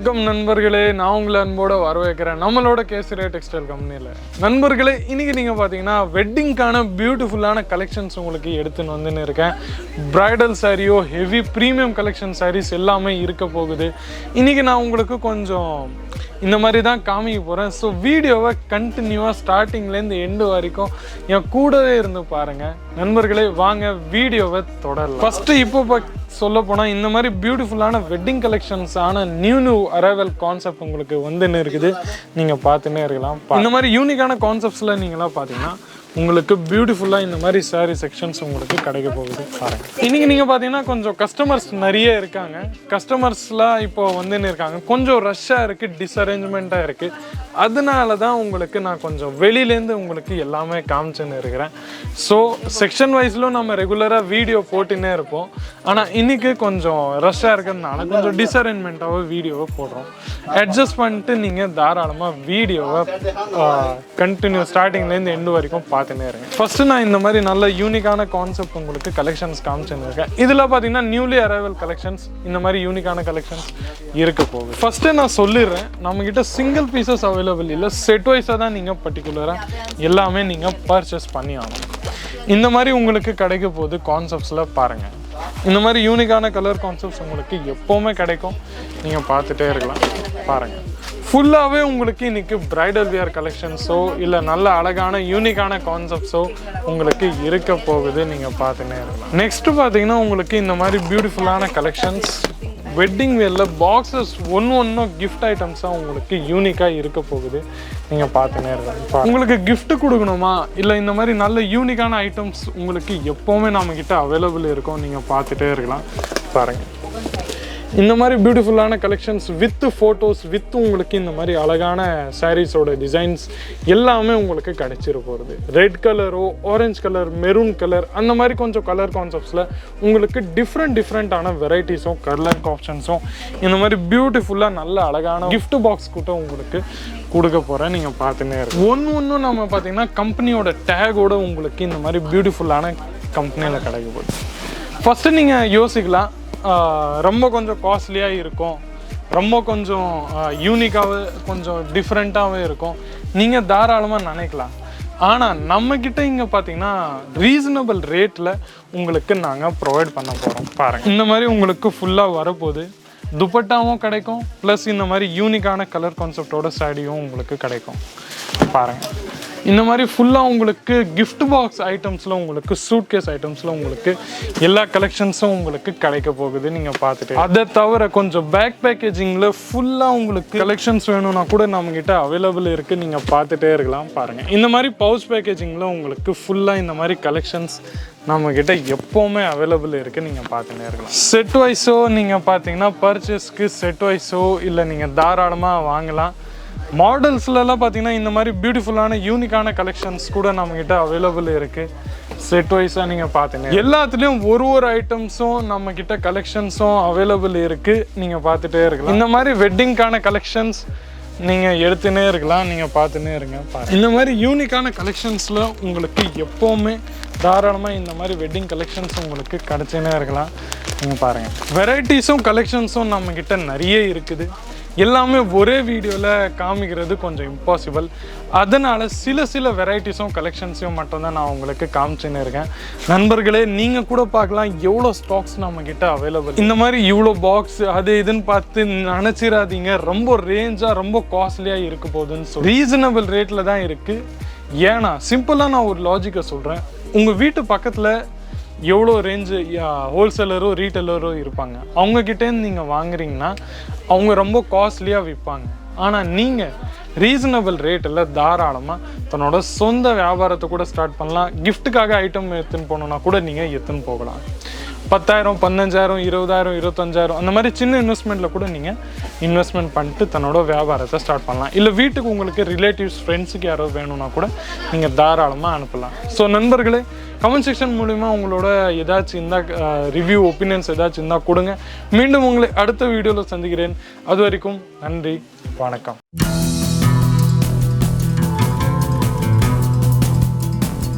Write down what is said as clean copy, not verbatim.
வணக்கம் நண்பர்களே, நான் உங்களை அன்போட வரவேற்கிறேன் நம்மளோட Kesaria Textile கம்பெனியில். நண்பர்களே, இன்றைக்கி நீங்கள் பார்த்தீங்கன்னா வெட்டிங்கான பியூட்டிஃபுல்லான கலெக்ஷன்ஸ் உங்களுக்கு எடுத்துன்னு வந்துன்னு இருக்கேன். பிரைடல் சாரியோ ஹெவி ப்ரீமியம் கலெக்ஷன் சாரீஸ் எல்லாமே இருக்க போகுது. இன்றைக்கி நான் உங்களுக்கு கொஞ்சம் இந்த மாதிரி தான் காமிக்க போகிறேன். ஸோ வீடியோவை கண்டினியூவாக ஸ்டார்டிங்லேருந்து எண்டு வரைக்கும் என் கூடவே இருந்து பாருங்கள். நண்பர்களே, வாங்க வீடியோவை தொடரலாம். ஃபஸ்ட்டு இப்போ சொல்ல போனால் இந்த மாதிரி பியூட்டிஃபுல்லான வெட்டிங் கலெக்ஷன்ஸான நியூ அரைவல் கான்செப்ட் உங்களுக்கு வந்துன்னு இருக்குது. நீங்கள் பார்த்துன்னே இருக்கலாம். இந்த மாதிரி யூனிக்கான கான்செப்ட்ஸில் நீங்களாம் பார்த்தீங்கன்னா உங்களுக்கு பியூட்டிஃபுல்லாக இந்த மாதிரி சாரீ செக்ஷன்ஸ் உங்களுக்கு கிடைக்க போகுது பாருங்கள். இன்றைக்கி நீங்கள் பார்த்தீங்கன்னா கொஞ்சம் கஸ்டமர்ஸ் நிறைய இருக்காங்க. கஸ்டமர்ஸ்லாம் இப்போ வந்துன்னு இருக்காங்க. கொஞ்சம் ரஷ்ஷாக இருக்குது, டிஸ்அரேஞ்ச்மெண்ட்டாக இருக்குது. அதனால தான் உங்களுக்கு நான் கொஞ்சம் வெளியிலேருந்து உங்களுக்கு எல்லாமே காமிச்சுன்னு இருக்கிறேன். ஸோ செக்ஷன் வைஸ்லும் நம்ம ரெகுலராக வீடியோ போட்டுன்னே இருப்போம். ஆனால் இன்றைக்கி கொஞ்சம் ரஷ்ஷாக இருக்கிறதுனால கொஞ்சம் டிஸ்அரேஞ்ச்மெண்ட்டாகவே வீடியோவை போடுறோம். அட்ஜஸ்ட் பண்ணிட்டு நீங்கள் தாராளமாக வீடியோவை கண்டினியூ ஸ்டார்டிங்லேருந்து எண்டு வரைக்கும் பார்த்துன்னே இருங்க. ஃபஸ்ட்டு நான் இந்த மாதிரி நல்ல யூனிக்கான கான்செப்ட் உங்களுக்கு கலெக்ஷன்ஸ் காமிச்சுன்னு இருக்கேன். இதில் பார்த்தீங்கன்னா நியூலி அரைவல் கலெக்ஷன்ஸ் இந்த மாதிரி யூனிக்கான கலெக்ஷன்ஸ் இருக்க போகுது. ஃபஸ்ட்டு நான் சொல்லிடுறேன், நம்மக்கிட்ட சிங்கிள் பீசஸ் அவைலபிள் இல்லை, செட் வைஸாக தான் நீங்கள் பர்டிகுலராக எல்லாமே நீங்கள் பர்ச்சேஸ் பண்ணி ஆகணும். இந்த மாதிரி உங்களுக்கு கிடைக்க போகுது கான்செப்ட்ஸில் பாருங்கள். இந்த மாதிரி யூனிக்கான கலர் கான்செப்ட்ஸ் உங்களுக்கு எப்போவுமே கிடைக்கும். நீங்கள் பார்த்துட்டே இருக்கலாம் பாருங்கள். ஃபுல்லாகவே உங்களுக்கு இன்றைக்கி ப்ரைடல் வியர் கலெக்ஷன்ஸோ இல்லை நல்ல அழகான யூனிக்கான கான்செப்ட்ஸோ உங்களுக்கு இருக்க போகுது. நீங்கள் பார்த்துன்னே இருக்கலாம். நெக்ஸ்ட்டு பார்த்தீங்கன்னா உங்களுக்கு இந்த மாதிரி பியூட்டிஃபுல்லான கலெக்ஷன்ஸ் வெட்டிங் வேரில் பாக்ஸஸ் ஒன்றும் கிஃப்ட் ஐட்டம்ஸாக உங்களுக்கு யூனிக்காக இருக்க போகுது. நீங்கள் பார்த்துன்னே இருக்கலாம். உங்களுக்கு கிஃப்ட் கொடுக்கணுமா இல்லை இந்த மாதிரி நல்ல யூனிக்கான ஐட்டம்ஸ் உங்களுக்கு எப்போவுமே நம்மக்கிட்ட அவைலபிள் இருக்கும். நீங்கள் பார்த்துட்டே இருக்கலாம் பாருங்கள். இந்த மாதிரி பியூட்டிஃபுல்லான கலெக்ஷன்ஸ் வித் ஃபோட்டோஸ் வித் உங்களுக்கு இந்த மாதிரி அழகான சாரீஸோட டிசைன்ஸ் எல்லாமே உங்களுக்கு கிடைச்சிட போகிறது. ரெட் கலரோ ஆரஞ்ச் கலர் மெரூன் கலர் அந்த மாதிரி கொஞ்சம் கலர் கான்செப்ட்ஸில் உங்களுக்கு டிஃப்ரெண்ட்டான வெரைட்டிஸும் கலர் ஆப்ஷன்ஸும் இந்த மாதிரி பியூட்டிஃபுல்லாக நல்ல அழகான கிஃப்ட் பாக்ஸ் கூட உங்களுக்கு கொடுக்க போகிறேன். நீங்கள் பார்த்துன்னே இருக்கும். ஒன்றும் நம்ம பார்த்தீங்கன்னா கம்பெனியோட டேகோட உங்களுக்கு இந்த மாதிரி பியூட்டிஃபுல்லான கம்பெனியில் கிடைக்க போகுது. ஃபஸ்ட்டு நீங்கள் யோசிக்கலாம், ரொம்ப கொஞ்சம் காஸ்ட்லியாக இருக்கும், ரொம்ப கொஞ்சம் யூனிக்காகவே கொஞ்சம் டிஃப்ரெண்ட்டாகவே இருக்கும். நீங்கள் தாராளமாக நினைக்கலாம். ஆனால் நம்மக்கிட்ட இங்கே பார்த்தீங்கன்னா ரீசனபிள் ரேட்டில் உங்களுக்கு நாங்கள் ப்ரொவைட் பண்ண போகிறோம் பாருங்கள். இந்த மாதிரி உங்களுக்கு ஃபுல்லாக வரப்போகுது. துப்பட்டாவும் கிடைக்கும், ப்ளஸ் இந்த மாதிரி யூனிக்கான கலர் கான்செப்டோட சாரியும் உங்களுக்கு கிடைக்கும் பாருங்கள். இந்த மாதிரி ஃபுல்லாக உங்களுக்கு கிஃப்ட் பாக்ஸ் ஐட்டம்ஸில் உங்களுக்கு சூட் கேஸ் ஐட்டம்ஸில் உங்களுக்கு எல்லா கலெக்ஷன்ஸும் உங்களுக்கு கிடைக்க போகுது. நீங்கள் பார்த்துட்டு அதை தவிர கொஞ்சம் பேக் பேக்கேஜிங்கில் ஃபுல்லாக உங்களுக்கு கலெக்ஷன்ஸ் வேணும்னா கூட நம்மக்கிட்ட அவைலபிள் இருக்குது. நீங்கள் பார்த்துட்டே இருக்கலாம் பாருங்கள். இந்த மாதிரி பவுச் பேக்கேஜிங்கில் உங்களுக்கு ஃபுல்லாக இந்த மாதிரி கலெக்ஷன்ஸ் நம்மக்கிட்ட எப்போவுமே அவைலபிள் இருக்குது. நீங்கள் பார்த்துட்டே இருக்கலாம். செட் வைஸோ நீங்கள் பார்த்தீங்கன்னா பர்ச்சேஸ்க்கு செட் வைஸோ இல்லை நீங்கள் தாராளமாக வாங்கலாம். மாடல்ஸ்லாம் பார்த்தீங்கன்னா இந்த மாதிரி பியூட்டிஃபுல்லான யூனிக்கான கலெக்ஷன்ஸ் கூட நம்மக்கிட்ட அவைலபிள் இருக்குது. செட் வைஸாக நீங்கள் பார்த்தீங்க எல்லாத்துலேயும் ஒரு ஐட்டம்ஸும் நம்மக்கிட்ட கலெக்ஷன்ஸும் அவைலபிள் இருக்குது. நீங்கள் பார்த்துட்டே இருக்கலாம். இந்த மாதிரி வெட்டிங்க்கான கலெக்ஷன்ஸ் நீங்கள் எடுத்துனே இருக்கலாம். நீங்கள் பார்த்துன்னே இருங்க பாருங்கள். இந்த மாதிரி யூனிக்கான கலெக்ஷன்ஸில் உங்களுக்கு எப்போவுமே தாராளமாக இந்த மாதிரி வெட்டிங் கலெக்ஷன்ஸ் உங்களுக்கு கிடச்சினே இருக்கலாம். நீங்கள் பாருங்கள், வெரைட்டிஸும் கலெக்ஷன்ஸும் நம்மக்கிட்ட நிறைய இருக்குது. எல்லாமே ஒரே வீடியோவில் காமிக்கிறது கொஞ்சம் இம்பாசிபிள். அதனால் சில வெரைட்டிஸும் கலெக்ஷன்ஸையும் மட்டும்தான் நான் உங்களுக்கு காமிச்சுன்னு இருக்கேன். நண்பர்களே, நீங்கள் கூட பார்க்கலாம் எவ்வளோ ஸ்டாக்ஸ் நம்மக்கிட்ட அவைலபிள். இந்த மாதிரி இவ்வளோ பாக்ஸ் அது இதுன்னு பார்த்து நினச்சிடாதீங்க ரொம்ப ரேஞ்சாக ரொம்ப காஸ்ட்லியாக இருக்க போகுதுன்னு சொல்லி ரீசனபிள் ரேட்டில் தான் இருக்குது. ஏன்னா சிம்பிளாக நான் ஒரு லாஜிக்கை சொல்கிறேன். உங்கள் வீட்டு பக்கத்தில் எவ்வளோ ரேஞ்சு ஹோல்சேலரோ ரீட்டைலரோ இருப்பாங்க. அவங்கக்கிட்டேருந்து நீங்கள் வாங்குறீங்கன்னா அவங்க ரொம்ப காஸ்ட்லியாக விற்பாங்க. ஆனால் நீங்கள் ரீசனபிள் ரேட்டில் தாராளமாக தன்னோட சொந்த வியாபாரத்தை கூட ஸ்டார்ட் பண்ணலாம். கிஃப்ட்டுக்காக ஐட்டம் எடுத்துன்னு போனோன்னா கூட நீங்கள் எடுத்துன்னு போகலாம். 10,000 15,000 20,000 25,000 அந்த மாதிரி சின்ன இன்வெஸ்ட்மெண்ட்டில் கூட நீங்கள் இன்வெஸ்ட்மெண்ட் பண்ணிட்டு தன்னோட வியாபாரத்தை ஸ்டார்ட் பண்ணலாம். இல்லை வீட்டுக்கு உங்களுக்கு ரிலேட்டிவ்ஸ் ஃப்ரெண்ட்ஸுக்கு யாரோ வேணும்னா கூட நீங்கள் தாராளமாக அனுப்பலாம். ஸோ நண்பர்களே, கமெண்ட் செக்ஷன் மூலிமா உங்களோட ஏதாச்சும் இருந்தால் ரிவ்யூ ஒப்பீனியன்ஸ் ஏதாச்சும் இருந்தால் கொடுங்க. மீண்டும் உங்களை அடுத்த வீடியோவில் சந்திக்கிறேன். அது வரைக்கும் நன்றி, வணக்கம்.